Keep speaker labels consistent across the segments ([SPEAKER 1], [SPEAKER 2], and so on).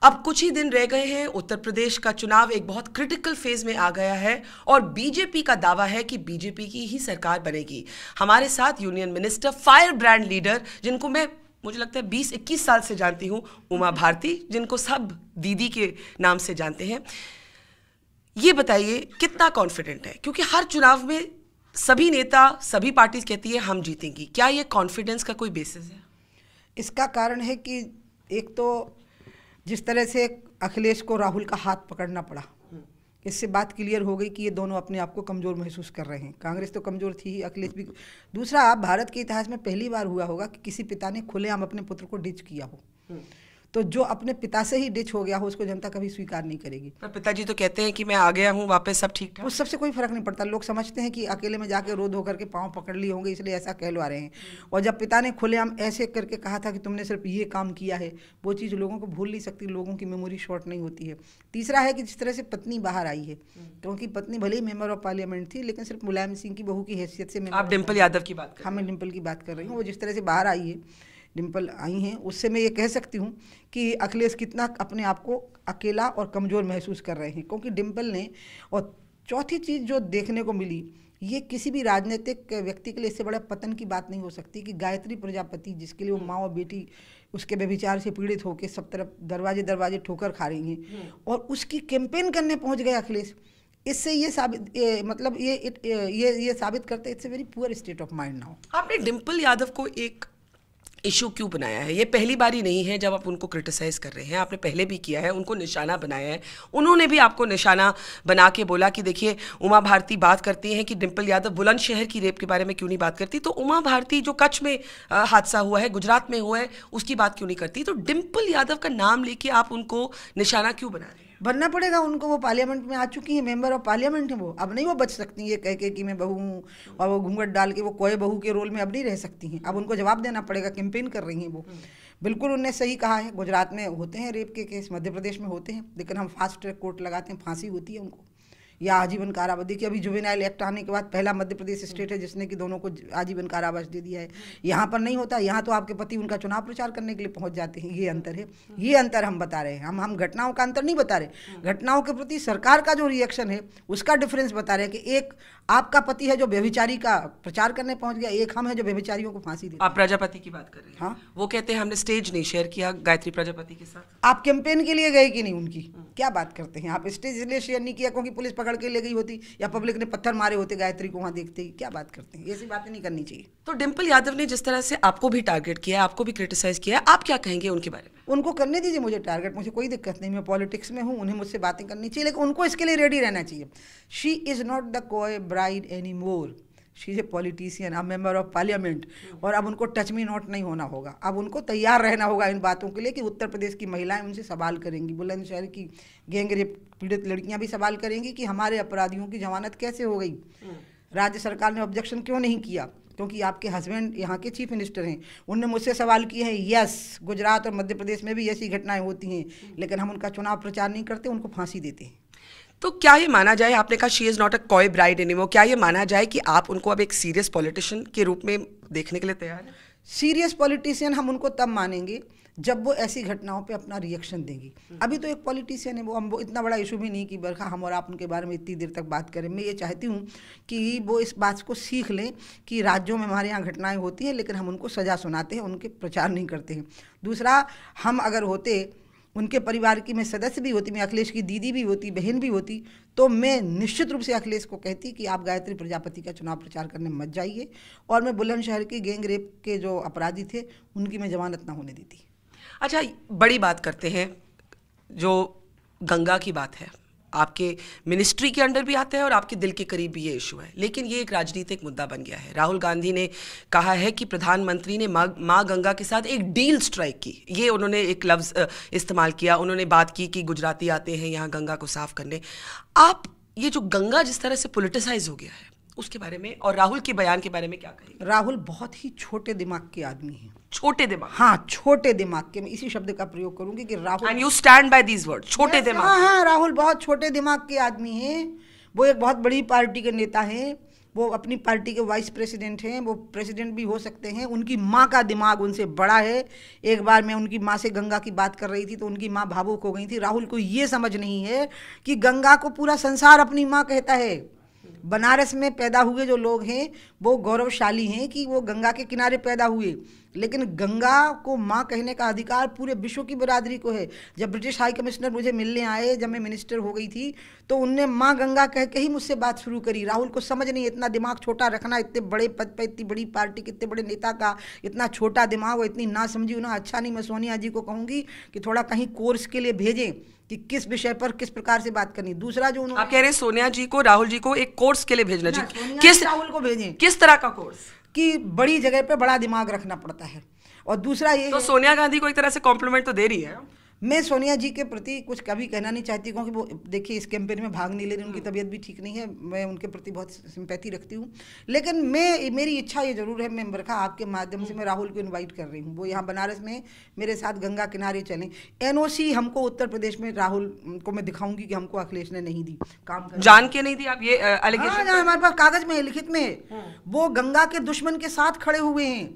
[SPEAKER 1] अब कुछ ही दिन रह गए हैं, उत्तर प्रदेश का चुनाव एक बहुत क्रिटिकल फेज में आ गया है और बीजेपी का दावा है कि बीजेपी की ही सरकार बनेगी। हमारे साथ union minister, fire brand leader, जिनको मुझे लगता है 20-21 साल से जानती हूँ, उमा भारती, जिनको सब दीदी के नाम से जानते हैं। ये बताइए कितना कॉन्फिडेंट है, क्योंकि हर चुनाव में सभी नेता, सभी पार्टी कहती है हम जीतेंगी। क्या ये कॉन्फिडेंस का कोई बेसिस है?
[SPEAKER 2] इसका कारण है कि एक तो जिस तरह से अखिलेश को राहुल का हाथ पकड़ना पड़ा, इससे बात क्लियर हो गई कि ये दोनों अपने आप को कमज़ोर महसूस कर रहे हैं। कांग्रेस तो कमज़ोर थी ही, अखिलेश भी। दूसरा, भारत के इतिहास में पहली बार हुआ होगा कि किसी पिता ने खुलेआम अपने पुत्र को डिच किया हो। तो जो अपने पिता से ही डिच हो गया हो उसको जनता कभी स्वीकार नहीं करेगी।
[SPEAKER 1] पर पिताजी तो कहते हैं कि मैं आ गया हूँ वापस, सब ठीक ठाक।
[SPEAKER 2] उस सबसे कोई फर्क नहीं पड़ता। लोग समझते हैं कि अकेले में जाके रो धो करके पाँव पकड़ लिए होंगे, इसलिए ऐसा कहलवा रहे हैं। और जब पिता ने खुलेआम ऐसे करके कहा था कि तुमने सिर्फ ये काम किया है, वो चीज़ लोगों को भूल नहीं सकती, लोगों की मेमोरी शॉर्ट नहीं होती है। तीसरा है कि जिस तरह से पत्नी बाहर आई है, क्योंकि पत्नी भले ही मेंबर ऑफ पार्लियामेंट थी, लेकिन सिर्फ मुलायम सिंह की बहू की हैसियत से।
[SPEAKER 1] आप डिम्पल यादव की बात कर?
[SPEAKER 2] हाँ, मैं डिम्पल की बात कर रही हूँ। वो जिस तरह से बाहर आई है, डिम्पल आई हैं, उससे मैं ये कह सकती हूँ कि अखिलेश कितना अपने आप को अकेला और कमज़ोर महसूस कर रहे हैं, क्योंकि डिम्पल ने। और चौथी चीज़ जो देखने को मिली, ये किसी भी राजनीतिक व्यक्ति के लिए इससे बड़ा पतन की बात नहीं हो सकती कि गायत्री प्रजापति, जिसके लिए वो माँ और बेटी उसके व्यभिचार से पीड़ित होकर सब तरफ दरवाजे दरवाजे ठोकर खा रही हैं, और उसकी कैंपेन करने पहुँच गए अखिलेश। इससे ये साबित ये साबित करते it's a very poor state of mind now.
[SPEAKER 1] आपने डिम्पल यादव को एक इशू क्यों बनाया है? ये पहली बारी नहीं है जब आप उनको क्रिटिसाइज कर रहे हैं, आपने पहले भी किया है, उनको निशाना बनाया है। उन्होंने भी आपको निशाना बना के बोला कि देखिए, उमा भारती बात करती हैं कि डिम्पल यादव बुलंदशहर की रेप के बारे में क्यों नहीं बात करती, तो उमा भारती जो कच्छ में हादसा हुआ है, गुजरात में हुआ है, उसकी बात क्यों नहीं करती? तो डिम्पल यादव का नाम लेके आप उनको निशाना क्यों बना रहे हैं?
[SPEAKER 2] बनना पड़ेगा उनको, वो पार्लियामेंट में आ चुकी है, मेंबर ऑफ पार्लियामेंट है वो। अब नहीं वो बच सकती ये कह के कि मैं बहू हूँ, और वो घूंघट डाल के वो कोई बहू के रोल में अब नहीं रह सकती हैं। अब उनको जवाब देना पड़ेगा। कैंपेन कर रही हैं वो। बिल्कुल उनने सही कहा है, गुजरात में होते हैं रेप के केस, मध्य प्रदेश में होते हैं, लेकिन हम फास्ट ट्रैक कोर्ट लगाते हैं, फांसी होती है उनको या आजीवन कारावास। देखिए, अभी जुवेनाइल एक्ट आने के बाद पहला मध्य प्रदेश स्टेट है जिसने कि दोनों को आजीवन कारावास दे दिया है। यहाँ पर नहीं होता। यहाँ तो आपके पति उनका चुनाव प्रचार करने के लिए पहुँच जाते हैं। ये अंतर है, ये अंतर हम बता रहे हैं। हम घटनाओं का अंतर नहीं बता रहे, घटनाओं के प्रति सरकार का जो रिएक्शन है उसका डिफरेंस बता रहे हैं कि एक आपका पति है जो व्यभिचारी का प्रचार करने पहुंच गया, एक हम है जो व्यभिचारियों को फांसी देते।
[SPEAKER 1] आप प्रजापति की बात कर रहे हैं?
[SPEAKER 2] हाँ,
[SPEAKER 1] वो कहते हैं हमने स्टेज नहीं शेयर किया गायत्री प्रजापति के साथ।
[SPEAKER 2] आप कैंपेन के लिए गए कि नहीं उनकी? क्या बात करते हैं आप? स्टेज इसलिए शेयर नहीं किया क्योंकि पुलिस पकड़ के ले गई होती या पब्लिक ने पत्थर मारे होते गायत्री को वहां देखते ही? क्या बात करते हैं? ऐसी बातें नहीं करनी चाहिए।
[SPEAKER 1] तो डिम्पल यादव ने जिस तरह से आपको भी टारगेट किया, आपको भी क्रिटिसाइज किया, आप क्या कहेंगे उनके बारे में?
[SPEAKER 2] उनको करने दीजिए मुझे टारगेट, मुझे कोई दिक्कत नहीं। मैं पॉलिटिक्स में हूँ, उन्हें मुझसे बातें करनी चाहिए, लेकिन उनको इसके लिए रेडी रहना चाहिए। शी इज़ नॉट द कोई bride any more, she is a politician, a member of parliament. और अब उनको टच मी नॉट नहीं होना होगा। अब उनको तैयार रहना होगा इन बातों के लिए कि उत्तर प्रदेश की महिलाएं उनसे सवाल करेंगी। बुलंदशहर की गैंग रेप पीड़ित लड़कियां भी सवाल करेंगी कि हमारे अपराधियों की जमानत कैसे हो गई, राज्य सरकार ने ऑब्जेक्शन क्यों नहीं किया, क्योंकि आपके हस्बैंड यहाँ के चीफ मिनिस्टर हैं। उनने मुझसे सवाल किए हैं, यस, गुजरात और मध्य प्रदेश में भी ऐसी घटनाएं होती हैं, लेकिन हम उनका चुनाव प्रचार नहीं करते, उनको फांसी देते हैं।
[SPEAKER 1] तो क्या ये माना जाए, आपने कहा she is not a coy bride anymore, क्या ये माना जाए कि आप उनको अब एक सीरियस पॉलिटिशियन के रूप में देखने के लिए तैयार हैं?
[SPEAKER 2] सीरियस पॉलिटिशियन हम उनको तब मानेंगे जब वो ऐसी घटनाओं पे अपना रिएक्शन देंगी। अभी तो एक पॉलिटिशियन है वो, हम वो इतना बड़ा इशू भी नहीं कि बरखा हम और आप उनके बारे में इतनी देर तक बात करें। मैं ये चाहती हूँ कि वो इस बात को सीख लें कि राज्यों में हमारे यहाँ घटनाएं होती हैं, लेकिन हम उनको सज़ा सुनाते हैं, उनके प्रचार नहीं करते हैं। दूसरा, हम अगर होते, उनके परिवार की मैं सदस्य भी होती, मैं अखिलेश की दीदी भी होती, बहन भी होती, तो मैं निश्चित रूप से अखिलेश को कहती कि आप गायत्री प्रजापति का चुनाव प्रचार करने मत जाइए, और मैं बुलंदशहर की गैंग रेप के जो अपराधी थे उनकी मैं जमानत ना होने देती।
[SPEAKER 1] अच्छा, बड़ी बात करते हैं, जो गंगा की बात है, आपके मिनिस्ट्री के अंडर भी आता है और आपके दिल के करीब भी ये इशू है, लेकिन ये एक राजनीतिक मुद्दा बन गया है। राहुल गांधी ने कहा है कि प्रधानमंत्री ने माँ गंगा के साथ एक डील स्ट्राइक की, ये उन्होंने एक लफ्ज़ इस्तेमाल किया। उन्होंने बात की कि गुजराती आते हैं यहाँ गंगा को साफ करने। आप ये जो गंगा जिस तरह से पोलिटिसाइज हो गया है उसके बारे में और राहुल के बयान के बारे में क्या कहेंगे?
[SPEAKER 2] राहुल बहुत ही छोटे दिमाग के आदमी हैं।
[SPEAKER 1] छोटे दिमाग?
[SPEAKER 2] हाँ, छोटे दिमाग के, मैं इसी शब्द का प्रयोग करूंगी कि Rahul,
[SPEAKER 1] and you stand by these word, छोटे दिमाग?
[SPEAKER 2] हाँ, राहुल बहुत छोटे दिमाग के आदमी हैं। वो एक बहुत बड़ी पार्टी के नेता हैं, वो अपनी पार्टी के वाइस प्रेसिडेंट हैं, वो प्रेसिडेंट भी हो सकते हैं। उनकी माँ का दिमाग उनसे बड़ा है। एक बार मैं उनकी माँ से गंगा की बात कर रही थी तो उनकी माँ भावुक हो गई थी। राहुल को ये समझ नहीं है कि गंगा को पूरा संसार अपनी माँ कहता है। बनारस में पैदा हुए जो लोग हैं वो गौरवशाली हैं कि वो गंगा के किनारे पैदा हुए, लेकिन गंगा को माँ कहने का अधिकार पूरे विश्व की बिरादरी को है। जब ब्रिटिश हाई कमिश्नर मुझे मिलने आए, जब मैं मिनिस्टर हो गई थी, तो उनने माँ गंगा कह के ही मुझसे बात शुरू करी। राहुल को समझ नहीं, इतना दिमाग छोटा रखना, इतने बड़े पद पे, इतनी बड़ी पार्टी, कितने बड़े नेता का इतना छोटा दिमाग और इतनी ना समझी उन्हें अच्छा नहीं। मैं सोनिया जी को कहूँगी कि थोड़ा कहीं कोर्स के लिए भेजें कि किस विषय पर किस प्रकार से बात करनी। दूसरा जो उन्होंने,
[SPEAKER 1] आप कह रहे हैं सोनिया जी को, राहुल जी को एक कोर्स के लिए भेजना चाहिए।
[SPEAKER 2] किस राहुल को भेजें,
[SPEAKER 1] किस तरह का कोर्स?
[SPEAKER 2] कि बड़ी जगह पे बड़ा दिमाग रखना पड़ता है। और दूसरा ये
[SPEAKER 1] तो सोनिया गांधी को एक तरह से कॉम्प्लीमेंट तो दे रही है।
[SPEAKER 2] मैं सोनिया जी के प्रति कुछ कभी कहना नहीं चाहती, क्योंकि वो देखिए इस कैंपेन में भाग नहीं ले रही, उनकी तबीयत भी ठीक नहीं है। मैं उनके प्रति बहुत सिंपैथी रखती हूँ, लेकिन मेरी इच्छा ये जरूर है, मैं बरखा आपके माध्यम से मैं राहुल को इनवाइट कर रही हूँ, वो यहाँ बनारस में मेरे साथ गंगा किनारे चलें। एनओसी हमको उत्तर प्रदेश में राहुल को मैं दिखाऊंगी कि हमको अखिलेश ने नहीं दी, काम
[SPEAKER 1] जान के नहीं दी। आप ये एलिगेशन
[SPEAKER 2] हमारे पास कागज में लिखित में, वो गंगा के दुश्मन के साथ खड़े हुए हैं।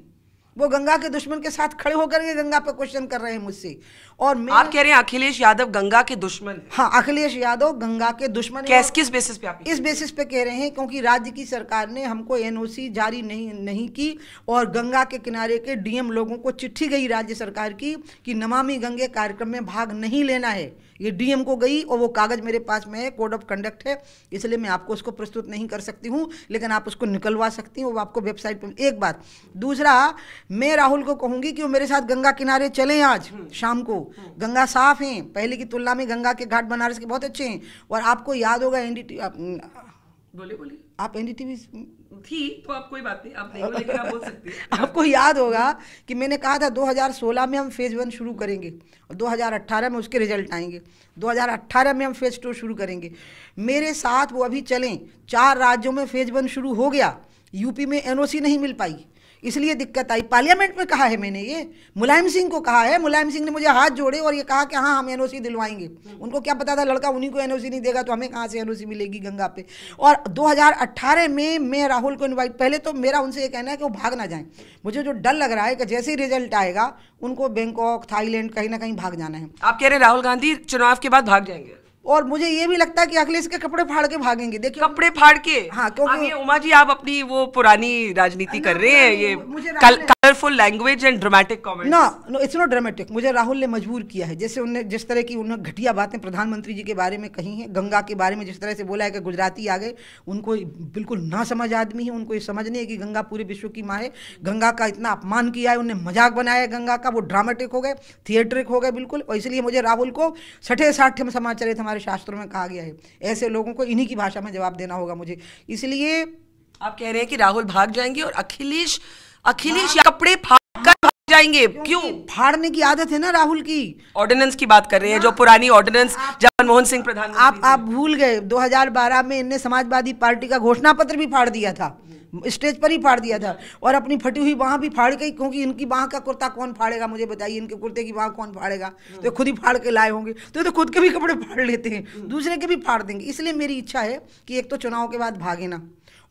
[SPEAKER 2] वो गंगा के दुश्मन के साथ खड़े होकर के गंगा पे क्वेश्चन कर रहे हैं मुझसे। और
[SPEAKER 1] आप कह रहे हैं अखिलेश यादव गंगा के दुश्मन है?
[SPEAKER 2] हाँ, अखिलेश यादव गंगा के दुश्मन है।
[SPEAKER 1] किस बेसिस पे आप?
[SPEAKER 2] इस बेसिस पे कह रहे हैं क्योंकि राज्य की सरकार ने हमको एनओसी जारी नहीं की, और गंगा के किनारे के डीएम लोगों को चिट्ठी गई राज्य सरकार की कि नमामि गंगे कार्यक्रम में भाग नहीं लेना है। ये डीएम को गई और वो कागज मेरे पास में है, कोड ऑफ कंडक्ट है, इसलिए मैं आपको उसको प्रस्तुत नहीं कर सकती हूँ, लेकिन आप उसको निकलवा सकती हूँ, वो आपको वेबसाइट पर। एक बात। दूसरा, मैं राहुल को कहूँगी कि वो मेरे साथ गंगा किनारे चलें आज शाम को। गंगा साफ हैं, पहले की तुलना में गंगा के घाट बनारस के बहुत अच्छे हैं। और आपको याद होगा
[SPEAKER 1] बोलिए
[SPEAKER 2] आप एनडीटीवी
[SPEAKER 1] थी तो आप कोई बात नहीं, आप नहीं हो, लेकिन आप बोल सकती हैं।
[SPEAKER 2] आपको याद होगा कि मैंने कहा था 2016 में हम फेज 1 शुरू करेंगे और 2018 में उसके रिजल्ट आएंगे, 2018 में हम फेज 2 शुरू करेंगे। मेरे साथ वो अभी चलें। 4 राज्यों में फेज 1 शुरू हो गया, यूपी में एनओसी नहीं मिल पाई, इसलिए दिक्कत आई। पार्लियामेंट में कहा है मैंने, ये मुलायम सिंह को कहा है, मुलायम सिंह ने मुझे हाथ जोड़े और ये कहा कि हाँ हम एनओसी दिलवाएंगे। उनको क्या पता था लड़का उन्हीं को एनओसी नहीं देगा तो हमें कहाँ से एनओसी मिलेगी गंगा पे। और 2018 में मैं राहुल को इनवाइट, पहले तो मेरा उनसे ये कहना है कि वो भाग ना जाएं। मुझे जो डर लग रहा है कि जैसे ही रिजल्ट आएगा उनको बैंकॉक, थाईलैंड कहीं ना कहीं भाग जाना है।
[SPEAKER 1] आप कह रहे हैं राहुल गांधी चुनाव के बाद भाग जाएंगे?
[SPEAKER 2] और मुझे ये भी लगता है कि अखिलेश के कपड़े फाड़ के भागेंगे। देखिए,
[SPEAKER 1] कपड़े फाड़ के?
[SPEAKER 2] हाँ, क्योंकि
[SPEAKER 1] उमा जी आप अपनी वो पुरानी राजनीति कर रहे हैं, ये colourful language and dramatic comments.
[SPEAKER 2] No it's not dramatic. मुझे राहुल ने मजबूर किया है, जैसे उन्हें जिस तरह की उन्होंने घटिया बातें प्रधानमंत्री जी के बारे में कही हैं, गंगा के बारे में जिस तरह से बोला है कि गुजराती आ गए, उनको बिल्कुल ना समझ आदमी है। उनको ये समझ नहीं है कि गंगा पूरे विश्व की माँ है। गंगा का इतना अपमान किया है, उन्हें मजाक बनाया है गंगा का, वो ड्रामेटिक हो गए, थिएट्रिक हो गए बिल्कुल। और इसलिए मुझे राहुल को 60-60 में समाचरित हमारे शास्त्रों में कहा गया है, ऐसे लोगों को इन्हीं की भाषा में जवाब देना होगा मुझे। इसलिए
[SPEAKER 1] आप कह रहे हैं कि राहुल भाग जाएंगे और अखिलेश कपड़े फाड़ कर भाग जाएंगे? क्यों?
[SPEAKER 2] फाड़ने की आदत है ना राहुल की।
[SPEAKER 1] ऑर्डिनेंस की बात कर रहे हैं, जो पुरानी ऑर्डिनेंस जब मनमोहन सिंह प्रधानमंत्री।
[SPEAKER 2] आप भूल गए 2012 में इनने समाजवादी पार्टी का घोषणा पत्र भी फाड़ दिया था, स्टेज पर ही फाड़ दिया था, और अपनी फटी हुई बाह भी फाड़ गई, क्योंकि इनकी बाह का कुर्ता कौन फाड़ेगा मुझे बताइए, इनके कुर्ते की बाह कौन फाड़ेगा? तो खुद ही फाड़ के लाए होंगे, तो खुद के भी कपड़े फाड़ लेते हैं, दूसरे के भी फाड़ देंगे। इसलिए मेरी इच्छा है कि एक तो चुनाव के बाद भागे ना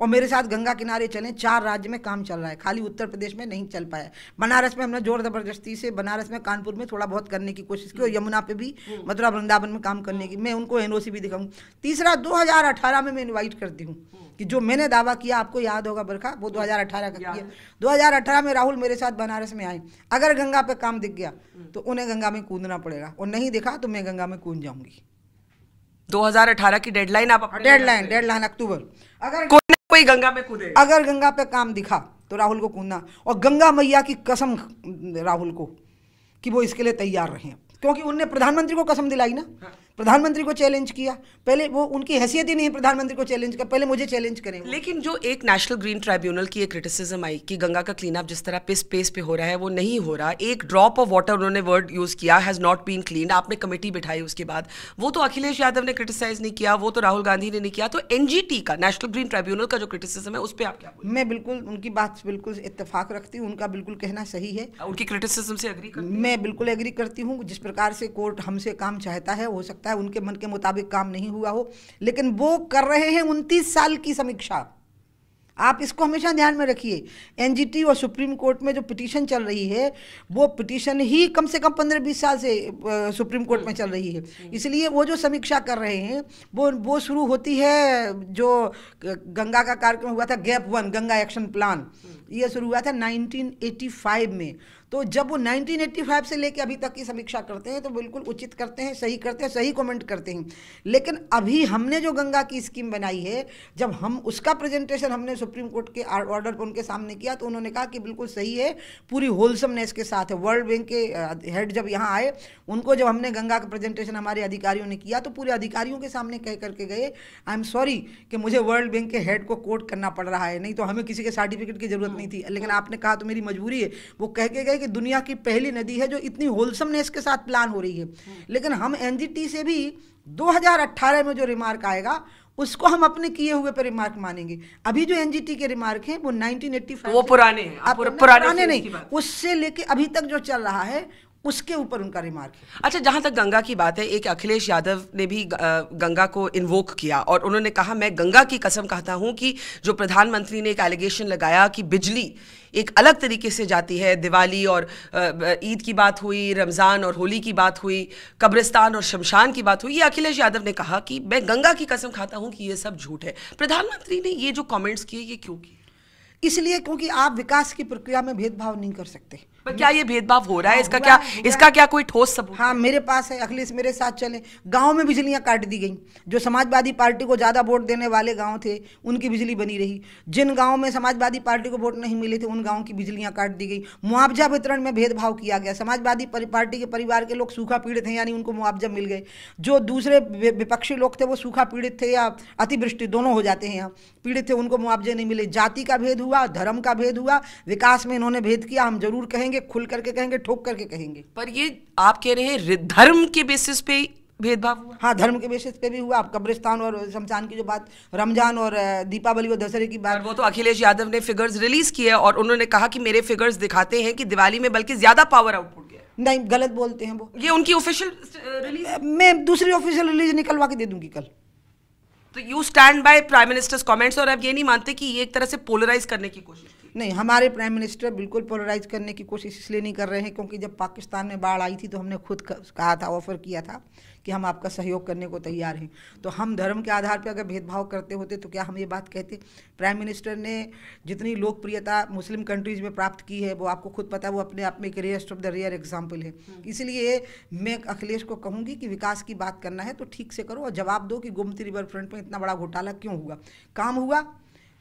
[SPEAKER 2] और मेरे साथ गंगा किनारे चलें। 4 राज्य में काम चल रहा है, खाली उत्तर प्रदेश में नहीं चल पाया। बनारस में हमने जोर जबरदस्ती से, बनारस में, कानपुर में थोड़ा बहुत करने की कोशिश की, और यमुना पे भी, मथुरा वृंदावन में काम करने की। मैं उनको एनओसी भी दिखाऊँ। तीसरा, 2018 में मैं इन्वाइट करती हूँ कि जो मैंने दावा किया, आपको याद होगा बरखा, वो 2018 का किया। 2018 में राहुल मेरे साथ बनारस में आए। अगर गंगा पे काम दिख गया तो उन्हें गंगा में कूदना पड़ेगा, और नहीं दिखा तो मैं गंगा में कूद जाऊंगी।
[SPEAKER 1] 2018 की डेडलाइन? आप
[SPEAKER 2] डेडलाइन अक्टूबर। अगर
[SPEAKER 1] कोई गंगा में कूदे,
[SPEAKER 2] अगर गंगा पे काम दिखा तो राहुल को कूदना, और गंगा मैया की कसम राहुल को कि वो इसके लिए तैयार रहे, क्योंकि उनने प्रधानमंत्री को कसम दिलाई ना। प्रधानमंत्री को चैलेंज किया, पहले वो उनकी हैसियत ही नहीं है प्रधानमंत्री को चैलेंज कर, पहले मुझे चैलेंज करें।
[SPEAKER 1] लेकिन जो एक नेशनल ग्रीन ट्राइब्यूनल की एक क्रिटिसिज्म आई कि गंगा का क्लीन अप जिस तरह पेस पे हो रहा है वो नहीं हो रहा, एक ड्रॉप ऑफ वाटर उन्होंने वर्ड यूज किया, हैज नॉट बीन क्लीन। आपने कमेटी बिठाई उसके बाद, वो तो अखिलेश यादव ने क्रिटिसाइज नहीं किया, वो तो राहुल गांधी ने नहीं किया। तो एनजीटी का, नेशनल ग्रीन ट्राइब्यूनल का जो क्रिटिसिज्म है उस पर आप क्या बोलें?
[SPEAKER 2] मैं बिल्कुल उनकी बात बिल्कुल इत्तेफाक रखती हूँ, उनका बिल्कुल कहना सही है।
[SPEAKER 1] उनकी क्रिटिसिज्म से एग्री करती हूं?
[SPEAKER 2] मैं बिल्कुल एग्री करती हूँ। जिस प्रकार से कोर्ट हमसे काम चाहता है, हो सकता है उनके मन के मुताबिक काम नहीं हुआ हो, लेकिन वो कर रहे हैं 29 साल की समीक्षा। आप इसको हमेशा ध्यान में रखिए। एनजीटी और सुप्रीम कोर्ट में जो पिटीशन चल रही है वो पिटीशन ही कम से कम 15-20 साल से सुप्रीम कोर्ट में चल रही है। इसलिए वो जो समीक्षा कर रहे हैं वो शुरू होती है, जो गंगा का कार्यक्रम हुआ था गैप 1 गंगा एक्शन प्लान, ये शुरू हुआ था 1985 में। तो जब वो 1985 से लेके अभी तक की समीक्षा करते हैं तो बिल्कुल उचित करते हैं, सही करते हैं, सही कमेंट करते हैं। लेकिन अभी हमने जो गंगा की स्कीम बनाई है, जब हम उसका प्रेजेंटेशन हमने सुप्रीम कोर्ट के ऑर्डर पर उनके सामने किया तो उन्होंने कहा कि बिल्कुल सही है, पूरी होलसमनेस के साथ है। वर्ल्ड बैंक के हेड जब यहाँ आए, उनको जब हमने गंगा का प्रेजेंटेशन हमारे अधिकारियों ने किया तो पूरे अधिकारियों के सामने कह करके गए, आई एम सॉरी कि मुझे वर्ल्ड बैंक के हेड को कोट करना पड़ रहा है, नहीं तो हमें किसी के सर्टिफिकेट की जरूरत नहीं थी, लेकिन आपने कहा तो मेरी मजबूरी है। वो कह के गए कि दुनिया की पहली नदी है जो इतनी होलसमनेस के साथ प्लान हो रही है। लेकिन हम एनजीटी से भी 2018 में जो रिमार्क आएगा उसको हम अपने किए हुए पर रिमार्क मानेंगे। अभी जो एनजीटी के रिमार्क हैं वो 1985
[SPEAKER 1] वो पुराने हैं,
[SPEAKER 2] पुराने नहीं, उससे लेके अभी तक जो चल रहा है उसके ऊपर उनका रिमार्क है।
[SPEAKER 1] अच्छा, जहां तक गंगा की बात है, एक अखिलेश यादव ने भी गंगा को इन्वोक किया और उन्होंने कहा, मैं गंगा की कसम खाता हूं कि जो प्रधानमंत्री ने एक एलिगेशन लगाया कि बिजली एक अलग तरीके से जाती है, दिवाली और ईद की बात हुई, रमज़ान और होली की बात हुई, कब्रिस्तान और शमशान की बात हुई, ये अखिलेश यादव ने कहा कि मैं गंगा की कसम खाता हूं कि ये सब झूठ है। प्रधानमंत्री ने ये जो कमेंट्स किए, ये क्यों किए?
[SPEAKER 2] इसलिए क्योंकि आप विकास की प्रक्रिया में भेदभाव नहीं कर सकते।
[SPEAKER 1] पर क्या ये भेदभाव हो रहा है? इसका क्या कोई ठोस सबूत?
[SPEAKER 2] हाँ, मेरे पास है, अखिलेश मेरे साथ चले। गांव में बिजलियां काट दी गई, जो समाजवादी पार्टी को ज़्यादा वोट देने वाले गांव थे उनकी बिजली बनी रही। जिन गांव में समाजवादी पार्टी को वोट नहीं मिले थे उन गाँव की बिजलियां काट दी गई। मुआवजा वितरण में भेदभाव किया गया, समाजवादी पार्टी के परिवार के लोग सूखा पीड़ित हैं यानी उनको मुआवजा मिल गए, जो दूसरे विपक्षी लोग थे वो सूखा पीड़ित थे या अतिवृष्टि दोनों हो जाते हैं यहाँ पीड़ित थे, उनको मुआवजे नहीं मिले। जाति का भेद हुआ, धर्म का भेद हुआ, विकास में इन्होंने भेद किया। हम जरूर कहेंगे, खुल करके कहेंगे, ठोक करके कहेंगे।
[SPEAKER 1] पर ये आप कह रहे हैं धर्म के बेसिस पे भेदभाव हुआ?
[SPEAKER 2] हाँ, धर्म के बेसिस पे भी हुआ। अब कब्रिस्तान और शमशान की जो बात, रमजान और दीपावली और दशहरे की बात,
[SPEAKER 1] वो तो अखिलेश यादव ने फिगर्स रिलीज किए और उन्होंने कहा कि मेरे फिगर्स दिखाते हैं कि दिवाली में बल्कि ज्यादा पावर आउटपुट गया।
[SPEAKER 2] नहीं, गलत बोलते हैं वो।
[SPEAKER 1] ये उनकी ऑफिशियल रिलीज,
[SPEAKER 2] मैं दूसरी ऑफिशियल रिलीज निकलवा के दे दूंगी कल।
[SPEAKER 1] तो you stand by prime ministers comments और आप ये नहीं मानते कि ये एक तरह से पोलराइज करने की कोशिश?
[SPEAKER 2] नहीं, हमारे प्राइम मिनिस्टर बिल्कुल पोलराइज करने की कोशिश इसलिए नहीं कर रहे हैं क्योंकि जब पाकिस्तान में बाढ़ आई थी तो हमने खुद कहा था, ऑफर किया था कि हम आपका सहयोग करने को तैयार हैं। तो हम धर्म के आधार पर अगर भेदभाव करते होते तो क्या हम ये बात कहते? प्राइम मिनिस्टर ने जितनी लोकप्रियता मुस्लिम कंट्रीज़ में प्राप्त की है वो आपको खुद पता है, वो अपने आप में एक rarest of the rare example है। इसलिए मैं अखिलेश को कहूँगी कि विकास की बात करना है तो ठीक से करो और जवाब दो कि गोमती रिवर फ्रंट में इतना बड़ा घोटाला क्यों हुआ। काम हुआ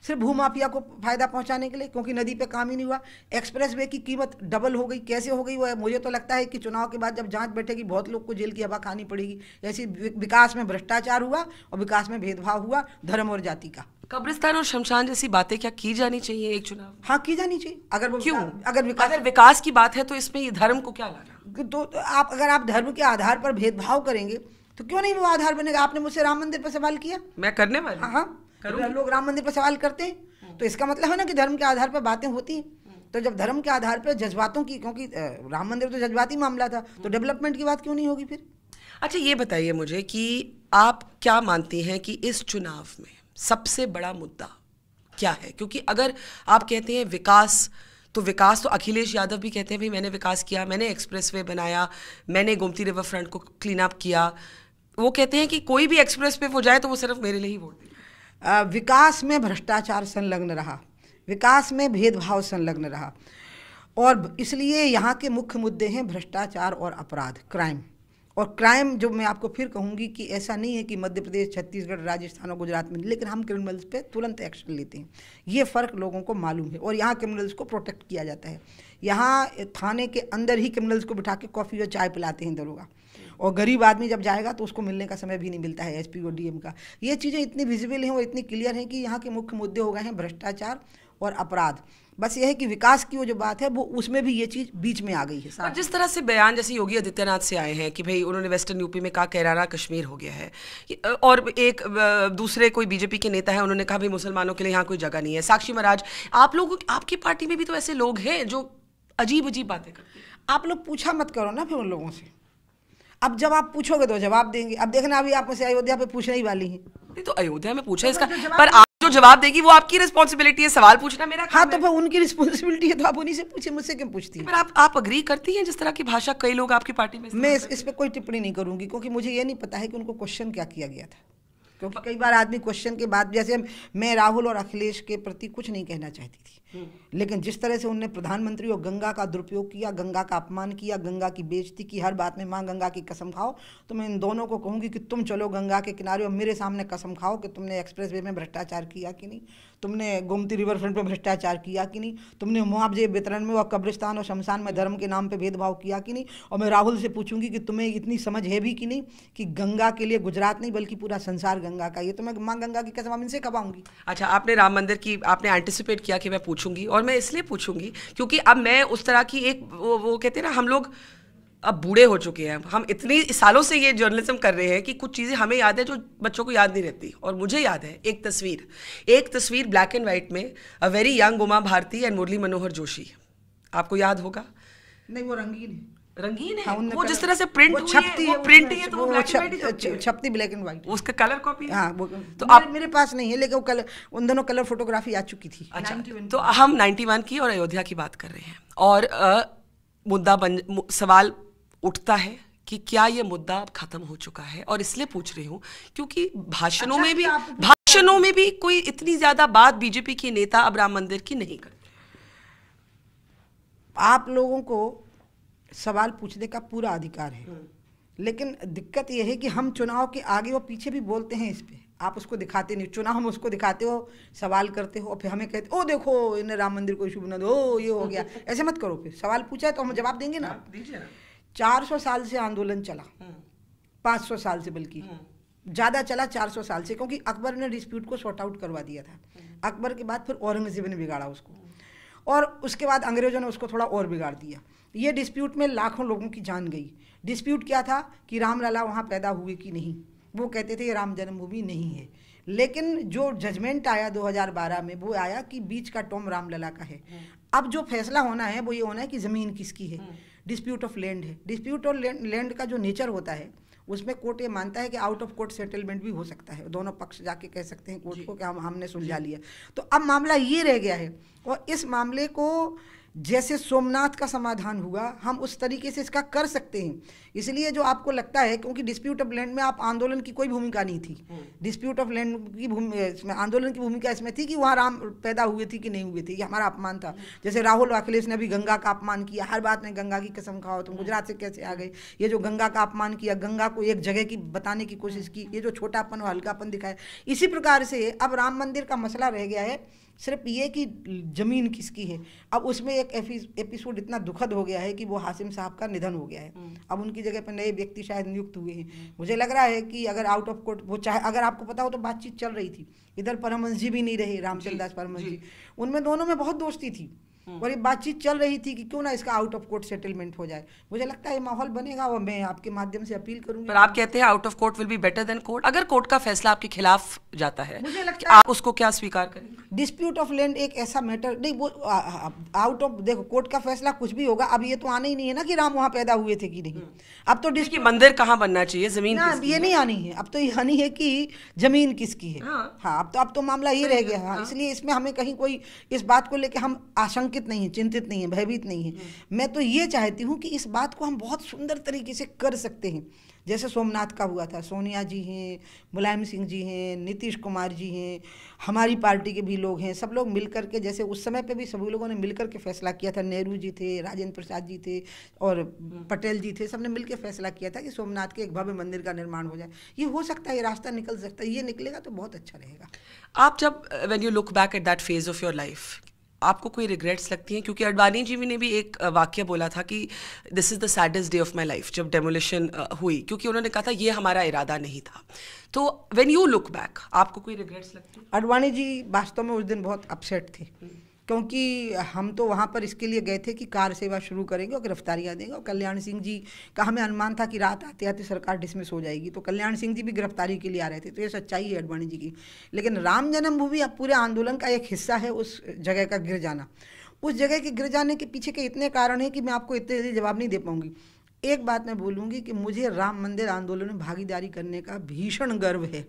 [SPEAKER 2] सिर्फ भूमाफिया को फायदा पहुंचाने के लिए, क्योंकि नदी पे काम ही नहीं हुआ। एक्सप्रेस वे की कीमत डबल हो गई, कैसे हो गई वो? मुझे तो लगता है कि चुनाव के बाद जब जांच बैठेगी बहुत लोग को जेल की हवा खानी पड़ेगी। ऐसी विकास में भ्रष्टाचार हुआ और विकास में भेदभाव हुआ धर्म और जाति का।
[SPEAKER 1] कब्रिस्तान और शमशान जैसी बातें क्या की जानी चाहिए एक चुनाव?
[SPEAKER 2] हाँ, की जानी चाहिए। अगर वो
[SPEAKER 1] क्यों?
[SPEAKER 2] अगर
[SPEAKER 1] विकास की बात है तो इसमें ये धर्म को क्या लाना?
[SPEAKER 2] तो अगर आप धर्म के आधार पर भेदभाव करेंगे तो क्यों नहीं वो आधार बनेगा? आपने मुझसे राम मंदिर पर सवाल किया,
[SPEAKER 1] मैं करने वाली।
[SPEAKER 2] हाँ, लोग राम मंदिर पर सवाल करते हैं तो इसका मतलब है ना कि धर्म के आधार पर बातें होती हैं। तो जब धर्म के आधार पर जज्बातों की, क्योंकि राम मंदिर तो जज्बाती मामला था, तो डेवलपमेंट की बात क्यों नहीं होगी फिर? अच्छा,
[SPEAKER 1] ये बताइए मुझे कि आप क्या मानती हैं कि इस चुनाव में सबसे बड़ा मुद्दा क्या है? क्योंकि अगर आप कहते हैं विकास तो अखिलेश यादव भी कहते हैं भाई मैंने विकास किया, मैंने एक्सप्रेसवे बनाया, मैंने गोमती रिवर फ्रंट को क्लीन अप किया। वो कहते हैं कि कोई भी एक्सप्रेस पे हो जाए तो वो सिर्फ मेरे लिए ही वोट देगा।
[SPEAKER 2] विकास में भ्रष्टाचार संलग्न रहा, विकास में भेदभाव संलग्न रहा और इसलिए यहाँ के मुख्य मुद्दे हैं भ्रष्टाचार और अपराध, क्राइम। और क्राइम जो मैं आपको फिर कहूँगी कि ऐसा नहीं है कि मध्य प्रदेश, छत्तीसगढ़, राजस्थान और गुजरात में, लेकिन हम क्रिमिनल्स पे तुरंत एक्शन लेते हैं। ये फ़र्क लोगों को मालूम है और यहाँ क्रिमिनल्स को प्रोटेक्ट किया जाता है। यहाँ थाने के अंदर ही क्रिमिनल्स को बिठा के कॉफ़ी और चाय पिलाते हैं दरोगा, और गरीब आदमी जब जाएगा तो उसको मिलने का समय भी नहीं मिलता है एसपी और डीएम का। ये चीज़ें इतनी विजिबल हैं और इतनी क्लियर हैं कि यहाँ के मुख्य मुद्दे हो गए हैं भ्रष्टाचार और अपराध। बस यह है कि विकास की वो जो बात है वो उसमें भी ये चीज़ बीच में आ गई है।
[SPEAKER 1] और जिस तरह से बयान जैसे योगी आदित्यनाथ से आए हैं कि भाई उन्होंने वेस्टर्न यूपी में कहा कैराना कश्मीर हो गया है, और एक दूसरे कोई बीजेपी के नेता है उन्होंने कहा भाई मुसलमानों के लिए यहाँ कोई जगह नहीं है। साक्षी महाराज, आप लोग, आपकी पार्टी में भी तो ऐसे लोग हैं जो अजीब अजीब बातें करते हैं।
[SPEAKER 2] आप लोग पूछा मत करो ना फिर उन लोगों से, अब जब आप पूछोगे तो जवाब देंगे। अब देखना अभी आप मुझसे अयोध्या पे पूछने ही वाली हैं।
[SPEAKER 1] नहीं तो अयोध्या में पूछा इसका, पर आप जो जवाब देगी वो आपकी रिस्पॉन्सिबिलिटी है, सवाल पूछना मेरा काम
[SPEAKER 2] हाँ
[SPEAKER 1] है।
[SPEAKER 2] तो फिर उनकी रिस्पॉन्सिबिलिटी है तो आप उन्हीं से पूछिए, मुझसे क्यों पूछती हैं?
[SPEAKER 1] पर आप अग्री करती हैं जिस तरह की भाषा कई लोग आपकी पार्टी में
[SPEAKER 2] मैं इस पे कोई टिप्पणी नहीं करूंगी, क्योंकि मुझे ये नहीं पता है कि उनको क्वेश्चन क्या किया गया था। क्योंकि कई बार आदमी क्वेश्चन के बाद, जैसे मैं राहुल और अखिलेश के प्रति कुछ नहीं कहना चाहती थी, लेकिन जिस तरह से उनने प्रधानमंत्री और गंगा का दुरुपयोग किया, गंगा का अपमान किया, गंगा की बेइज्जती की, हर बात में माँ गंगा की कसम खाओ, तो मैं इन दोनों को कहूँगी कि तुम चलो गंगा के किनारे और मेरे सामने कसम खाओ कि तुमने एक्सप्रेस वे में भ्रष्टाचार किया कि नहीं, तुमने गोमती रिवर फ्रंट में भ्रष्टाचार किया कि नहीं, तुमने मुआवजे वितरण में और कब्रिस्तान और शमशान में धर्म के नाम पे भेदभाव किया कि नहीं। और मैं राहुल से पूछूंगी कि तुम्हें इतनी समझ है भी कि नहीं कि गंगा के लिए गुजरात नहीं बल्कि पूरा संसार गंगा का, ये तो मैं माँ गंगा की कसम इनसे कबाऊंगी।
[SPEAKER 1] अच्छा, आपने राम मंदिर की आपने एंटिसिपेट किया कि मैं पूछूंगी, और मैं इसलिए पूछूंगी क्योंकि अब मैं उस तरह की एक वो कहते हैं ना, हम लोग अब बूढ़े हो चुके हैं, हम इतनी सालों से ये जर्नलिज्म कर रहे हैं कि कुछ चीज़ें हमें याद है जो बच्चों को याद नहीं रहती। और मुझे याद है एक तस्वीर ब्लैक एंड वाइट में, a very young Uma Bharti and Murli Manohar Joshi, आपको याद होगा?
[SPEAKER 2] नहीं, वो रंगीन है,
[SPEAKER 1] रंगीन है।
[SPEAKER 2] हाँ,
[SPEAKER 1] वो जिस तरह से प्रिंट
[SPEAKER 2] वो छपती है,
[SPEAKER 1] वो प्रिंट ही है तो वो ब्लैक एंड वाइट ही
[SPEAKER 2] छपती ब्लैक एंड वाइट,
[SPEAKER 1] उसका कलर कॉपी।
[SPEAKER 2] हाँ, वो
[SPEAKER 1] तो
[SPEAKER 2] आप मेरे पास नहीं है, लेकिन वो कलर, उन दोनों कलर फोटोग्राफी आ चुकी थी।
[SPEAKER 1] अच्छा, तो हम 91 की और अयोध्या की बात कर रहे हैं, और सवाल उठता है कि क्या ये मुद्दा अब खत्म हो चुका है। और इसलिए पूछ रही हूँ क्योंकि भाषणों में भी कोई इतनी ज्यादा बात बीजेपी के नेता अब राम मंदिर की नहीं करते।
[SPEAKER 2] आप लोगों को सवाल पूछने का पूरा अधिकार है, लेकिन दिक्कत यह है कि हम चुनाव के आगे और पीछे भी बोलते हैं इस पे, आप उसको दिखाते नहीं। चुनाव में उसको दिखाते हो, सवाल करते हो और फिर हमें कहते ओ देखो इन्हें राम मंदिर को इशू बना दो, ओ ये हो गया। ऐसे मत करो, फिर सवाल पूछा है तो हम जवाब देंगे ना। 400 साल से आंदोलन चला, 500 साल से बल्कि ज़्यादा चला, 400 साल से, क्योंकि अकबर ने डिस्प्यूट को सॉर्ट आउट करवा दिया था। अकबर के बाद फिर औरंगजेब ने बिगाड़ा उसको, और उसके बाद अंग्रेजों ने उसको थोड़ा और बिगाड़ दिया। ये डिस्प्यूट में लाखों लोगों की जान गई। डिस्प्यूट क्या था कि रामलला वहाँ पैदा हुए कि नहीं, वो कहते थे ये राम जन्मभूमि नहीं है। लेकिन जो जजमेंट आया 2012 में, वो आया कि बीच का टॉम रामलला का है। अब जो फैसला होना है वो ये होना है कि ज़मीन किसकी है, डिस्प्यूट ऑफ लैंड है। डिस्प्यूट ऑफ लैंड का जो नेचर होता है उसमें कोर्ट ये मानता है कि आउट ऑफ कोर्ट सेटलमेंट भी हो सकता है, दोनों पक्ष जाके कह सकते हैं कोर्ट को कि हमने सुलझा लिया। तो अब मामला ये रह गया है, और इस मामले को जैसे सोमनाथ का समाधान हुआ हम उस तरीके से इसका कर सकते हैं। इसलिए जो आपको लगता है, क्योंकि डिस्प्यूट ऑफ लैंड में आप आंदोलन की कोई भूमिका नहीं थी, डिस्प्यूट ऑफ लैंड की आंदोलन की भूमिका इसमें थी कि वहाँ राम पैदा हुए थे कि नहीं हुए थे, ये हमारा अपमान था। जैसे राहुल और अखिलेश ने अभी गंगा का अपमान किया, हर बात में गंगा की कसम खाओ, तुम गुजरात से कैसे आ गए, ये जो गंगा का अपमान किया, गंगा को एक जगह की बताने की कोशिश की, ये जो छोटापन और हल्कापन दिखाया। इसी प्रकार से अब राम मंदिर का मसला रह गया है सिर्फ ये कि ज़मीन किसकी है। अब उसमें एक एपिसोड इतना दुखद हो गया है कि वो हासिम साहब का निधन हो गया है। अब उनकी जगह पर नए व्यक्ति शायद नियुक्त हुए हैं। मुझे लग रहा है कि अगर आउट ऑफ कोर्ट वो चाहे, अगर आपको पता हो तो बातचीत चल रही थी, इधर परमहंस जी भी नहीं रहे, रामचंद्र दास परमहंस जी, उनमें दोनों में बहुत दोस्ती थी और ये बातचीत चल रही थी कि क्यों ना इसका आउट ऑफ कोर्ट सेटलमेंट हो जाए। मुझे लगता है ये माहौल बनेगा और मैं आपके माध्यम से अपील करूंगी।
[SPEAKER 1] पर आप कहते हैं out of court will be better than court. अगर कोर्ट का फैसला आपके खिलाफ जाता है,
[SPEAKER 2] मुझे लगता है
[SPEAKER 1] आप उसको क्या स्वीकार करेंगे?
[SPEAKER 2] डिस्प्यूट ऑफ लैंड एक ऐसा मैटर नहीं, वो आउट ऑफ, देखो कोर्ट का फैसला कुछ भी होगा, अब ये तो आना ही नहीं है ना कि राम वहाँ पैदा हुए थे कि नहीं। अब तो
[SPEAKER 1] कि मंदिर कहाँ बनना चाहिए, जमीन
[SPEAKER 2] ना, ये नहीं आनी है। अब तो ये आनी है कि जमीन किसकी है। हाँ, अब तो मामला ये रह गया। हाँ, इसलिए इसमें हमें कहीं कोई इस बात को लेकर हम आशंकित नहीं है, चिंतित नहीं है, भयभीत नहीं है। मैं तो ये चाहती हूँ कि इस बात को हम बहुत सुंदर तरीके से कर सकते हैं। जैसे सोमनाथ का हुआ था, सोनिया जी हैं, मुलायम सिंह जी हैं, नीतीश कुमार जी हैं, हमारी पार्टी के भी लोग हैं, सब लोग मिलकर के, जैसे उस समय पे भी सभी लोगों ने मिलकर के फैसला किया था। नेहरू जी थे, राजेंद्र प्रसाद जी थे और पटेल जी थे, सबने मिलकर फैसला किया था कि सोमनाथ के एक भव्य मंदिर का निर्माण हो जाए। ये हो सकता है, ये रास्ता निकल सकता है, ये निकलेगा तो बहुत अच्छा रहेगा।
[SPEAKER 1] आप जब when you look back at that phase of your life, आपको कोई रिग्रेट्स लगती हैं? क्योंकि अडवाणी जी ने भी एक वाक्य बोला था कि this is the saddest day of my life, जब डेमोलिशन हुई, क्योंकि उन्होंने कहा था ये हमारा इरादा नहीं था। तो व्हेन यू लुक बैक, आपको कोई रिग्रेट्स लगती हैं?
[SPEAKER 2] अडवाणी जी वास्तव में उस दिन बहुत अपसेट थे, क्योंकि हम तो वहाँ पर इसके लिए गए थे कि कार सेवा शुरू करेंगे और गिरफ्तारियाँ देंगे, और कल्याण सिंह जी का हमें अनुमान था कि रात आते आते सरकार डिसमिस हो जाएगी, तो कल्याण सिंह जी भी गिरफ्तारी के लिए आ रहे थे। तो ये सच्चाई है अडवाणी जी की। लेकिन राम जन्मभूमि अब पूरे आंदोलन का एक हिस्सा है, उस जगह का गिर जाना। उस जगह के गिर जाने के पीछे के इतने कारण हैं कि मैं आपको इतने जल्दी जवाब नहीं दे पाऊँगी। एक बात मैं बोलूँगी कि मुझे राम मंदिर आंदोलन में भागीदारी करने का भीषण गर्व है,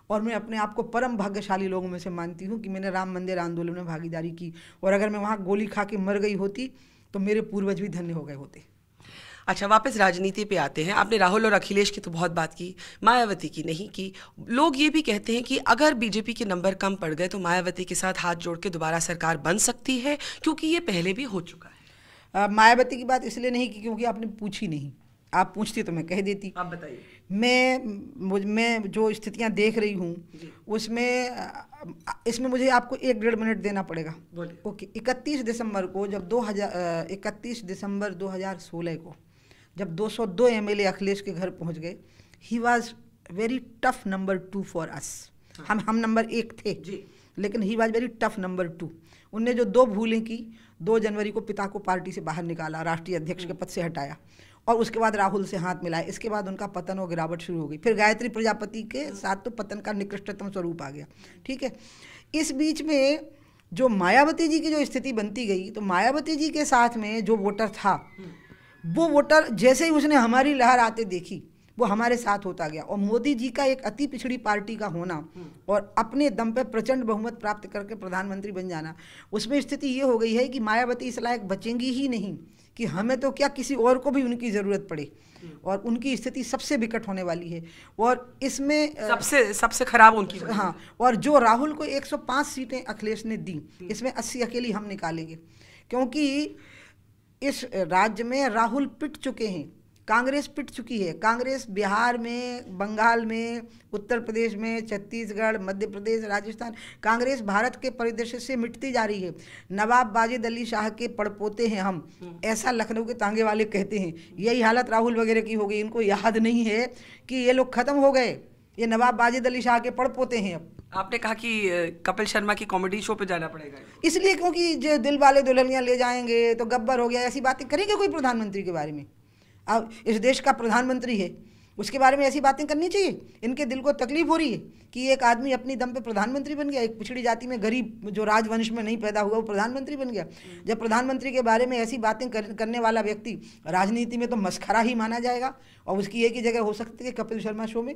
[SPEAKER 2] और मैं अपने आप को परम भाग्यशाली लोगों में से मानती हूँ कि मैंने राम मंदिर आंदोलन में भागीदारी की, और अगर मैं वहाँ गोली खा के मर गई होती तो मेरे पूर्वज भी धन्य हो गए होते।
[SPEAKER 1] अच्छा, वापस राजनीति पे आते हैं। आपने राहुल और अखिलेश की तो बहुत बात की, मायावती की नहीं की। लोग ये भी कहते हैं कि अगर बीजेपी के नंबर कम पड़ गए तो मायावती के साथ हाथ जोड़ के दोबारा सरकार बन सकती है, क्योंकि ये पहले भी हो चुका है।
[SPEAKER 2] मायावती की बात इसलिए नहीं की क्योंकि आपने पूछी नहीं, आप पूछती तो मैं कह देती।
[SPEAKER 1] आप बताइए।
[SPEAKER 2] मैं जो स्थितियां देख रही हूँ इसमें मुझे आपको 1-1.5 मिनट देना पड़ेगा। ओके। 31 दिसंबर को जब 31 दिसंबर 2016 को जब 202 MLA अखिलेश के घर पहुंच गए, he was very tough number 2 for us. हम नंबर 1 थे जी, लेकिन he was very tough number 2। उनने जो 2 भूलें की, 2 जनवरी को पिता को पार्टी से बाहर निकाला, राष्ट्रीय अध्यक्ष के पद से हटाया, और उसके बाद राहुल से हाथ मिलाया। इसके बाद उनका पतन और गिरावट शुरू हो गई। फिर गायत्री प्रजापति के साथ तो पतन का निकृष्टतम स्वरूप आ गया। ठीक है। इस बीच में जो मायावती जी की जो स्थिति बनती गई, तो मायावती जी के साथ में जो वोटर था, वो वोटर जैसे ही उसने हमारी लहर आते देखी, वो हमारे साथ होता गया। और मोदी जी का एक अति पिछड़ी पार्टी का होना और अपने दम पे प्रचंड बहुमत प्राप्त करके प्रधानमंत्री बन जाना, उसमें स्थिति ये हो गई है कि मायावती इस लायक बचेंगी ही नहीं कि हमें तो क्या किसी और को भी उनकी ज़रूरत पड़े, और उनकी स्थिति सबसे विकट होने वाली है। और इसमें
[SPEAKER 1] सबसे खराब उनकी।
[SPEAKER 2] हाँ, और जो राहुल को 105 सीटें अखिलेश ने दी, इसमें 80 अकेली हम निकालेंगे, क्योंकि इस राज्य में राहुल पिट चुके हैं, कांग्रेस पिट चुकी है। कांग्रेस बिहार में, बंगाल में, उत्तर प्रदेश में, छत्तीसगढ़, मध्य प्रदेश, राजस्थान, कांग्रेस भारत के परिदृश्य से मिटती जा रही है। नवाब वाजिद अली शाह के पड़पोते हैं हम, ऐसा लखनऊ के तांगे वाले कहते हैं। यही हालत राहुल वगैरह की हो गई। इनको याद नहीं है कि ये लोग खत्म हो गए, ये नवाब वाजिद अली शाह के पड़पोते हैं। अब
[SPEAKER 1] आपने कहा कि कपिल शर्मा की कॉमेडी शो पे जाना पड़ेगा,
[SPEAKER 2] इसलिए क्योंकि जो दिल वाले दुल्हनियाँ ले जाएंगे तो गब्बर हो गया, ऐसी बातें करेंगे कोई प्रधानमंत्री के बारे में? अब इस देश का प्रधानमंत्री है, उसके बारे में ऐसी बातें करनी चाहिए? इनके दिल को तकलीफ हो रही है कि एक आदमी अपनी दम पे प्रधानमंत्री बन गया, एक पिछड़ी जाति में गरीब जो राजवंश में नहीं पैदा हुआ वो प्रधानमंत्री बन गया। जब प्रधानमंत्री के बारे में ऐसी बातें करने वाला व्यक्ति राजनीति में तो मस्खरा ही माना जाएगा, और उसकी एक ही जगह हो सकती है कपिल शर्मा शो में।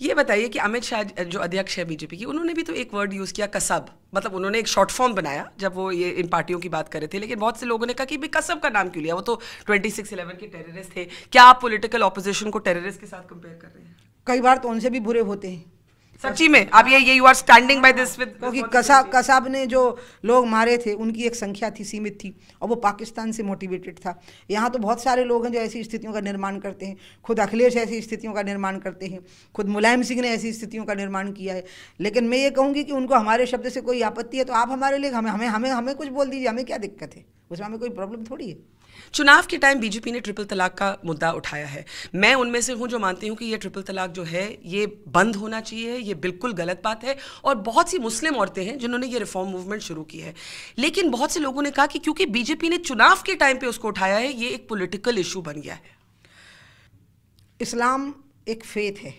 [SPEAKER 1] ये बताइए कि अमित शाह जो अध्यक्ष है बीजेपी की, उन्होंने भी तो एक वर्ड यूज़ किया, कसब। मतलब उन्होंने एक शॉर्ट फॉर्म बनाया जब वो ये इन पार्टियों की बात कर रहे थे, लेकिन बहुत से लोगों ने कहा कि भाई कसब का नाम क्यों लिया, वो तो 26/11 के टेररिस्ट थे। क्या आप पॉलिटिकल ऑपोजिशन को टेररिस्ट के साथ कंपेयर कर रहे हैं?
[SPEAKER 2] कई बार तो उनसे भी बुरे होते हैं
[SPEAKER 1] सच्ची में। आप ये you are standing by this with,
[SPEAKER 2] क्योंकि कसाब ने जो लोग मारे थे उनकी एक संख्या थी, सीमित थी, और वो पाकिस्तान से मोटिवेटेड था। यहाँ तो बहुत सारे लोग हैं जो ऐसी स्थितियों का निर्माण करते हैं। खुद अखिलेश ऐसी स्थितियों का निर्माण करते हैं, खुद मुलायम सिंह ने ऐसी स्थितियों का निर्माण किया है। लेकिन मैं ये कहूँगी कि उनको हमारे शब्द से कोई आपत्ति है तो आप हमारे लिए हमें कुछ बोल दीजिए, हमें क्या दिक्कत है, उसमें हमें कोई प्रॉब्लम थोड़ी है।
[SPEAKER 1] चुनाव के टाइम बीजेपी ने ट्रिपल तलाक का मुद्दा उठाया है। मैं उनमें से हूं जो मानती हूं कि ये ट्रिपल तलाक जो है ये बंद होना चाहिए, ये बिल्कुल गलत बात है। और बहुत सी मुस्लिम औरतें हैं जिन्होंने ये रिफॉर्म मूवमेंट शुरू की है, लेकिन बहुत से लोगों ने कहा कि क्योंकि बीजेपी ने चुनाव के टाइम पे उसको उठाया है, ये एक पॉलिटिकल इशू बन गया है।
[SPEAKER 2] इस्लाम एक फेथ है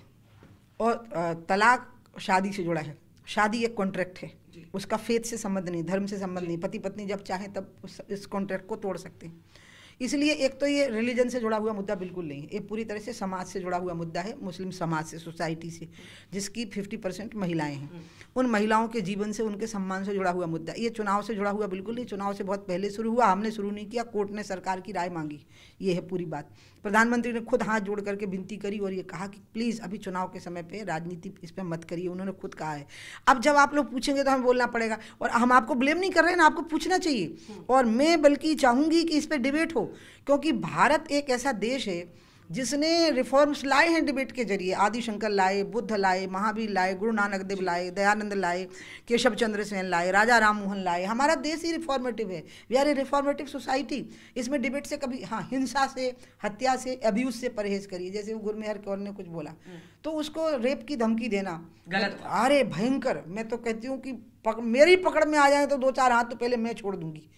[SPEAKER 2] और तलाक शादी से जुड़ा है। शादी एक कॉन्ट्रैक्ट है, उसका फेथ से संबंध नहीं, धर्म से संबंध नहीं। पति पत्नी जब चाहें तब इस कॉन्ट्रैक्ट को तोड़ सकते हैं। इसलिए एक तो ये रिलीजन से जुड़ा हुआ मुद्दा बिल्कुल नहीं है, ये पूरी तरह से समाज से जुड़ा हुआ मुद्दा है, मुस्लिम समाज से, सोसाइटी से, जिसकी 50% महिलाएं हैं। उन महिलाओं के जीवन से, उनके सम्मान से जुड़ा हुआ मुद्दा। ये चुनाव से जुड़ा हुआ बिल्कुल नहीं, चुनाव से बहुत पहले शुरू हुआ, हमने शुरू नहीं किया, कोर्ट ने सरकार की राय मांगी, ये है पूरी बात। प्रधानमंत्री ने खुद हाथ जोड़ करके विनती करी और ये कहा कि प्लीज़ अभी चुनाव के समय पे राजनीति इस पर मत करिए, उन्होंने खुद कहा है। अब जब आप लोग पूछेंगे तो हमें बोलना पड़ेगा, और हम आपको ब्लेम नहीं कर रहे हैं ना, आपको पूछना चाहिए। और मैं बल्कि चाहूँगी कि इस पर डिबेट हो, क्योंकि भारत एक ऐसा देश है जिसने रिफॉर्म्स लाए हैं डिबेट के जरिए। आदि शंकर लाए, बुद्ध लाए, महावीर लाए, गुरु नानक देव लाए, दयानंद लाए, केशव चंद्र सेन लाए, राजा राम मोहन लाए। हमारा देश ही रिफॉर्मेटिव है, we are a reformative society. इसमें डिबेट से कभी, हाँ, हिंसा से, हत्या से, अब्यूज से परहेज करिए। जैसे वो गुरमेहर कौर ने कुछ बोला तो उसको रेप की धमकी देना गलत, अरे भयंकर। मैं तो कहती हूँ कि मेरी पकड़ में आ जाए तो 2-4 हाथ तो पहले मैं छोड़ दूंगी।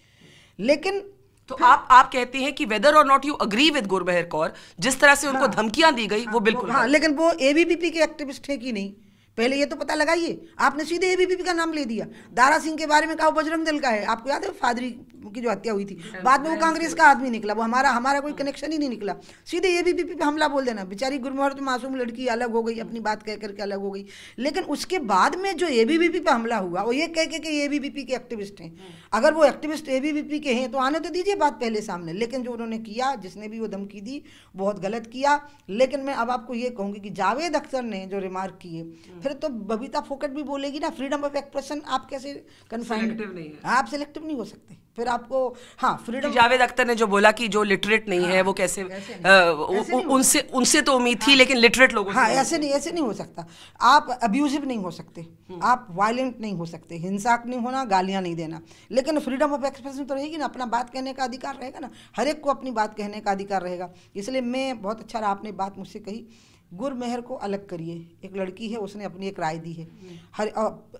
[SPEAKER 2] लेकिन
[SPEAKER 1] तो आप कहते हैं कि वेदर और not you agree with Gurmehar Kaur, जिस तरह से उनको धमकियां दी गई वो बिल्कुल,
[SPEAKER 2] हाँ, लेकिन वो एबीवीपी के एक्टिविस्ट है कि नहीं? पहले ये तो पता लगाइए। आपने सीधे एबीवीपी का नाम ले दिया। दारा सिंह के बारे में कहा बजरंग दल का है। आपको याद है फादरी की जो हत्या हुई थी, बाद में वो कांग्रेस का आदमी निकला, वो हमारा कोई कनेक्शन ही नहीं निकला। सीधे एबीवीपी पे हमला बोल देना। बेचारी गुरमोहर तो मासूम लड़की अलग हो गई, अपनी बात कह करके अलग हो गई। लेकिन उसके बाद में जो एबीवीपी पे हमला हुआ वो ये कह के एबीवीपी के एक्टिविस्ट हैं। अगर वो एक्टिविस्ट एबीवीपी के हैं तो आने तो दीजिए बात पहले सामने। लेकिन जो उन्होंने किया, जिसने भी वो धमकी दी, बहुत गलत किया। लेकिन मैं अब आपको ये कहूँगी कि जावेद अख्तर ने जो रिमार्क किए, फिर तो बबीता फोकट भी बोलेगी ना, फ्रीडम ऑफ एक्सप्रेशन आप कैसे कन्फाइंड नहीं है, आप सिलेक्टिव नहीं हो सकते। फिर आपको हाँ फ्रीडम,
[SPEAKER 1] जावेद अख्तर ने जो बोला कि जो लिटरेट नहीं है वो कैसे उनसे तो उम्मीद थी, लेकिन लिटरेट लोगों
[SPEAKER 2] हाँ ऐसे नहीं हो सकता। आप अब्यूजिव नहीं हो सकते, आप वायलेंट नहीं हो सकते, हिंसक नहीं होना, गालियाँ नहीं देना, लेकिन फ्रीडम ऑफ एक्सप्रेशन तो रहेगी ना, अपना बात कहने का अधिकार रहेगा ना, हर एक को अपनी बात कहने का अधिकार रहेगा। इसलिए मैं बहुत अच्छा रहा आपने बात मुझसे कही। गुरमेहर को अलग करिए, एक लड़की है, उसने अपनी एक राय दी है।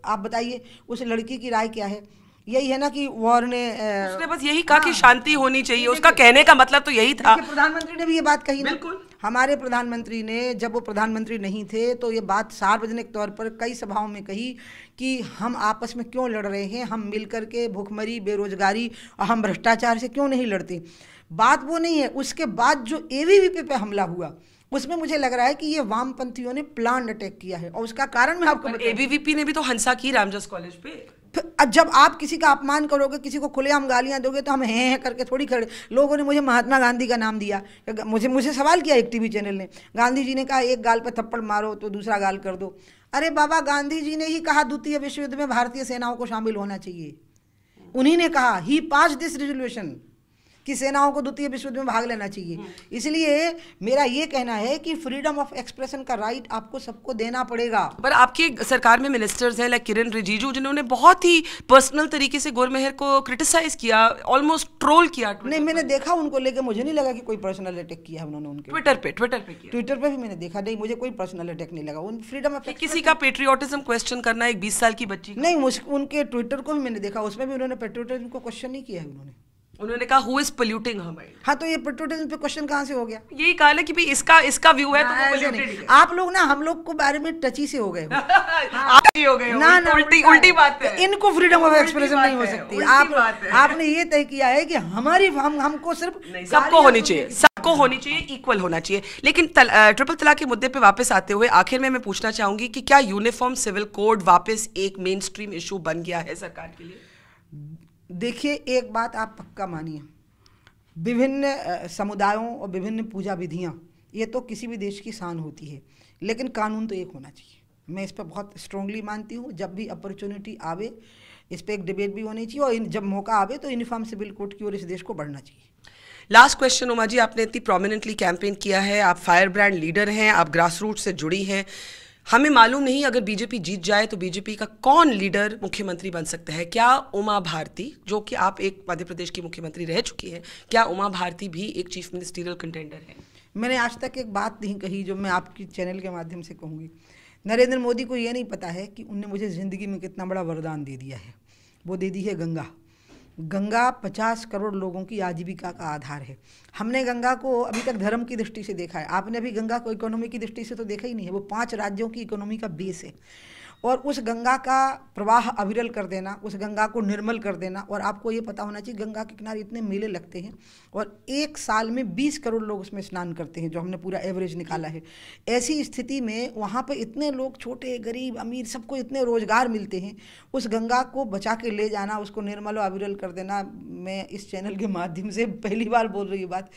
[SPEAKER 2] आप बताइए उस लड़की की राय क्या है? यही है ना कि वॉर ने
[SPEAKER 1] उसने बस यही कहा कि शांति होनी चाहिए, उसका कहने का मतलब तो यही था।
[SPEAKER 2] प्रधानमंत्री ने भी ये बात कही ना, हमारे प्रधानमंत्री ने, जब वो प्रधानमंत्री नहीं थे तो ये बात सार्वजनिक तौर पर कई सभाओं में कही कि हम आपस में क्यों लड़ रहे हैं, हम मिलकर के भूखमरी, बेरोजगारी और हम भ्रष्टाचार से क्यों नहीं लड़ते। बात वो नहीं है। उसके बाद जो एबीवीपी पे हमला हुआ, उसमें मुझे लग रहा है कि ये वामपंथियों ने प्लान अटैक किया है, और उसका कारण मैं आपको
[SPEAKER 1] एबीवीपी ने भी तो हंसा की रामजस कॉलेज पे।
[SPEAKER 2] जब आप किसी का अपमान करोगे, किसी को खुलेआम गालियां दोगे, तो हम हैं करके थोड़ी खड़े। लोगों ने मुझे महात्मा गांधी का नाम दिया, मुझे सवाल किया एक टीवी चैनल ने, गांधी जी ने कहा एक गाल पे थप्पड़ मारो तो दूसरा गाल कर दो। अरे बाबा, गांधी जी ने ही कहा द्वितीय विश्व युद्ध में भारतीय सेनाओं को शामिल होना चाहिए। उन्हीं ने कहा, ही पास दिस रेजोल्यूशन, कि सेनाओं को द्वितीय विश्व युद्ध में भाग लेना चाहिए। इसलिए मेरा ये कहना है कि फ्रीडम ऑफ एक्सप्रेशन का राइट आपको सबको देना पड़ेगा।
[SPEAKER 1] पर आपकी सरकार में मिनिस्टर्स हैं लाइक किरण रिजिजू, जिन्होंने बहुत ही पर्सनल तरीके से गुरमेहर को क्रिटिसाइज किया, ऑलमोस्ट ट्रोल किया।
[SPEAKER 2] नहीं, मैंने देखा उनको लेके, मुझे नहीं लगा कि कोई पर्सनल अटैक किया है उन्होंने उनके ट्विटर पे भी मैंने देखा। नहीं, मुझे कोई पर्सनल अटैक नहीं लगा। उन फ्रीडम ऑफ
[SPEAKER 1] किसी का पेट्रियोटिज्म क्वेश्चन करना, एक 20 साल की बच्ची
[SPEAKER 2] नहीं, उनके ट्विटर को भी मैंने देखा, उसमें भी उन्होंने पेट्रियोटिज्म को क्वेश्चन नहीं किया है।
[SPEAKER 1] उन्होंने कहा who is polluting her mind.
[SPEAKER 2] हाँ, तो ये पेट्रियोटिज्म पे क्वेश्चन कहाँ से हो गया?
[SPEAKER 1] यही कहा है कि भाई इसका व्यू है तो वो पोल्यूटेड है।
[SPEAKER 2] आप लोग ना हम लोग को बारे में टची से हो गए हो।
[SPEAKER 1] हो गए ना, उल्टी बात है।
[SPEAKER 2] इनको फ्रीडम ऑफ एक्सप्रेशन नहीं हो सकती। आपने ये तय किया है कि हमको सिर्फ
[SPEAKER 1] सबको होनी चाहिए, इक्वल होना चाहिए। लेकिन ट्रिपल तलाक के मुद्दे पे वापस आते हुए आखिर में मैं पूछना चाहूंगी कि क्या यूनिफॉर्म सिविल कोड वापस एक मेन स्ट्रीम इशू बन गया है सरकार के लिए?
[SPEAKER 2] देखिए, एक बात आप पक्का मानिए, विभिन्न समुदायों और विभिन्न पूजा विधियाँ, ये तो किसी भी देश की शान होती है, लेकिन कानून तो एक होना चाहिए। मैं इस पर बहुत स्ट्रांगली मानती हूँ। जब भी अपॉर्चुनिटी आवे, इस पर एक डिबेट भी होनी चाहिए, और जब मौका आवे तो यूनिफॉर्म सिविल कोड की ओर इस देश को बढ़ना चाहिए।
[SPEAKER 1] लास्ट क्वेश्चन उमा जी, आपने इतनी प्रोमिनेंटली कैंपेन किया है, आप फायर ब्रांड लीडर हैं, आप ग्रास रूट से जुड़ी हैं। हमें मालूम नहीं अगर बीजेपी जीत जाए तो बीजेपी का कौन लीडर मुख्यमंत्री बन सकता है? क्या उमा भारती, जो कि आप एक मध्य प्रदेश की मुख्यमंत्री रह चुकी हैं, क्या उमा भारती भी एक चीफ मिनिस्टरियल कंटेंडर है?
[SPEAKER 2] मैंने आज तक एक बात नहीं कही जो मैं आपकी चैनल के माध्यम से कहूँगी। नरेंद्र मोदी को ये नहीं पता है कि उनने मुझे ज़िंदगी में कितना बड़ा वरदान दे दिया है। वो दे दी है गंगा। गंगा 50 करोड़ लोगों की आजीविका का आधार है। हमने गंगा को अभी तक धर्म की दृष्टि से देखा है, आपने अभी गंगा को इकोनॉमी की दृष्टि से तो देखा ही नहीं है। वो 5 राज्यों की इकोनॉमी का बेस है, और उस गंगा का प्रवाह अविरल कर देना, उस गंगा को निर्मल कर देना। और आपको ये पता होना चाहिए, गंगा के किनारे इतने मेले लगते हैं और एक साल में 20 करोड़ लोग उसमें स्नान करते हैं, जो हमने पूरा एवरेज निकाला है। ऐसी स्थिति में वहाँ पे इतने लोग, छोटे गरीब अमीर, सबको इतने रोजगार मिलते हैं। उस गंगा को बचा के ले जाना, उसको निर्मल और अविरल कर देना, मैं इस चैनल के माध्यम से पहली बार बोल रही हूँ बात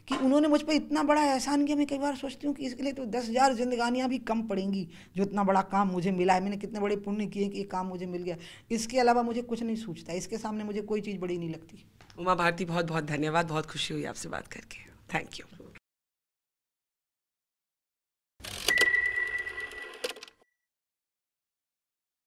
[SPEAKER 2] कि उन्होंने मुझ पर इतना बड़ा एहसान किया। मैं कई बार सोचती हूँ कि इसके लिए तो 10,000 जिंदगानियाँ भी कम पड़ेंगी, जो इतना बड़ा काम मुझे मिला है। मैंने कितने बड़े पुण्य किए कि ये काम मुझे मिल गया। इसके अलावा मुझे कुछ नहीं सूझता, इसके सामने मुझे कोई चीज़ बड़ी नहीं लगती।
[SPEAKER 1] उमा भारती, बहुत बहुत धन्यवाद, बहुत खुशी हुई आपसे बात करके। Thank you.